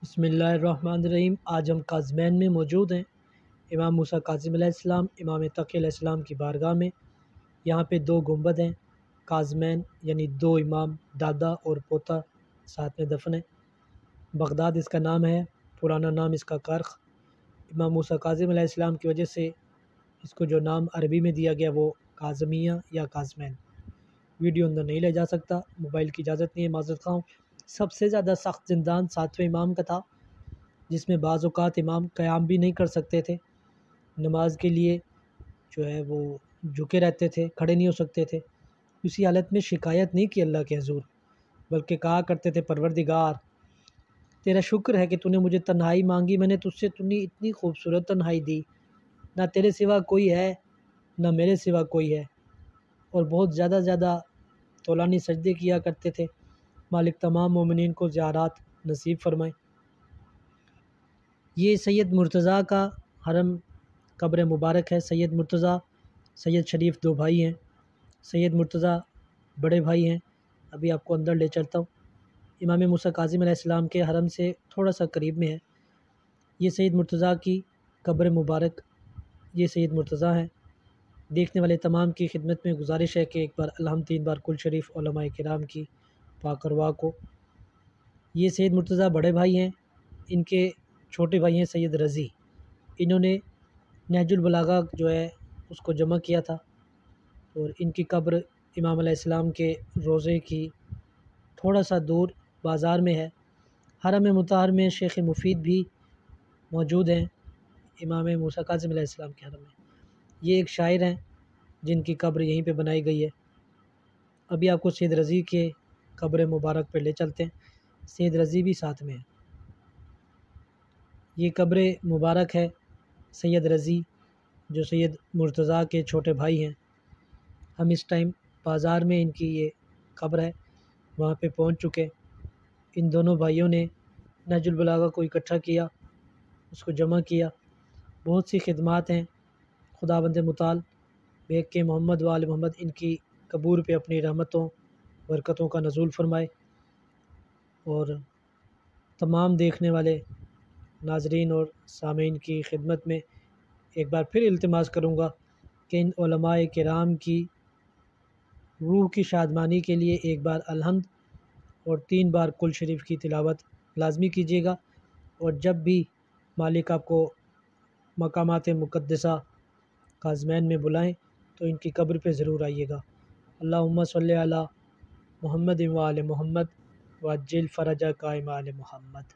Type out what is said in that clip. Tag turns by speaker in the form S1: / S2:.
S1: بسم اللہ الرحمن الرحیم۔ آج ہم کاظمین میں موجود ہیں، امام موسیٰ کاظم علیہ السلام، امام تقی علیہ السلام کی بارگاہ میں۔ یہاں پہ دو گنبد ہیں، کاظمین یعنی دو امام، دادا اور پوتا ساتھ میں دفن ہیں۔ بغداد اس کا نام ہے، پرانا نام اس کا کرخ۔ امام موسیٰ کاظم علیہ السلام کی وجہ سے اس کو جو نام عربی میں دیا گیا وہ کاظمیہ یا کاظمین۔ ویڈیو اندر نہیں لے جا سکتا، موبائل کی اجازت نہیں ہے، معذرت خواہ ہوں۔ سب سے زیادہ سخت زندان 7ویں امام کا تھا، جس میں بعض اوقات امام قیام بھی نہیں کر سکتے تھے، نماز کے لیے جو ہے وہ جھکے رہتے تھے، کھڑے نہیں ہو سکتے تھے۔ اسی حالت میں شکایت نہیں کی اللہ کے حضور، بلکہ کہا کرتے تھے پروردگار تیرا شکر ہے کہ تو نے مجھے تنہائی مانگی، میں نے تجھ سے اتنی خوبصورت تنہائی دی، نہ تیرے سوا کوئی ہے نہ میرے سوا کوئی ہے۔ اور بہت زیادہ طولانی سجدے کیا کرتے تھے۔ مالک تمام مومنین کو زیارات نصیب فرمائے۔ یہ سید مرتضیٰ کا حرم قبر مبارک ہے۔ سید مرتضیٰ سید شریف دو بھائی ہیں۔ سید مرتضیٰ بڑے بھائی ہیں، ابھی آپ کو اندر لے چلتا ہوں۔ امام موسیٰ کاظم علیہ السلام کے حرم سے تھوڑا سا قریب میں ہے۔ یہ سید مرتضیٰ کی قبر مبارک، یہ سید مرتضیٰ ہیں۔ دیکھنے والے تمام کی خدمت میں گزارش ہے کہ ایک بار الحمد 3 بار کل شریف علماء کرام کی پاک ارواح کو۔ یہ سید مرتضیٰ بڑے بھائی ہیں، ان کے چھوٹے بھائی ہیں سید رضی۔ انہوں نے نہج البلاغہ جو ہے اس کو جمع کیا تھا، اور ان کی قبر امام علیہ السلام کے روضے کی تھوڑا سا دور بازار میں ہے۔ حرم مطہر میں شیخ مفید بھی موجود ہیں، امام موسیٰ کاظم علیہ السلام کے حرم میں۔ یہ ایک شاعر ہیں جن کی قبر یہیں پہ بنائی گئی ہے۔ ابھی آپ کو سید رضی کے قبر مبارک پہ لے چلتے ہیں، سید رضی بھی ساتھ میں ہے۔ یہ قبر مبارک ہے سید رضی جو سید مرتضیٰ کے چھوٹے بھائی ہیں۔ ہم اس ٹائم بازار میں ان کی یہ قبر ہے، وہاں پہ پہنچ چکے۔ ان دونوں بھائیوں نے نہج البلاغہ کو اکٹھا کیا، اس کو جمع کیا۔ بہت سی خدمات ہیں، خداوند متعال بیگ کے محمد و آل محمد ان کی قبور پہ اپنی رحمتوں برکتوں کا نزول فرمائے۔ اور تمام دیکھنے والے ناظرین اور سامعین کی خدمت میں ایک بار پھر التماس کروں گا کہ ان علماء کرام کی روح کی شادمانی کے لیے ایک بار الحمد اور 3 بار کل شریف کی تلاوت لازمی کیجیے گا۔ اور جب بھی مالک آپ کو مقامات مقدسہ کاظمین میں بلائیں تو ان کی قبر پہ ضرور آئیے گا۔ اللہم صلی علی محمد و آل محمد وعجل فرجک آل محمد۔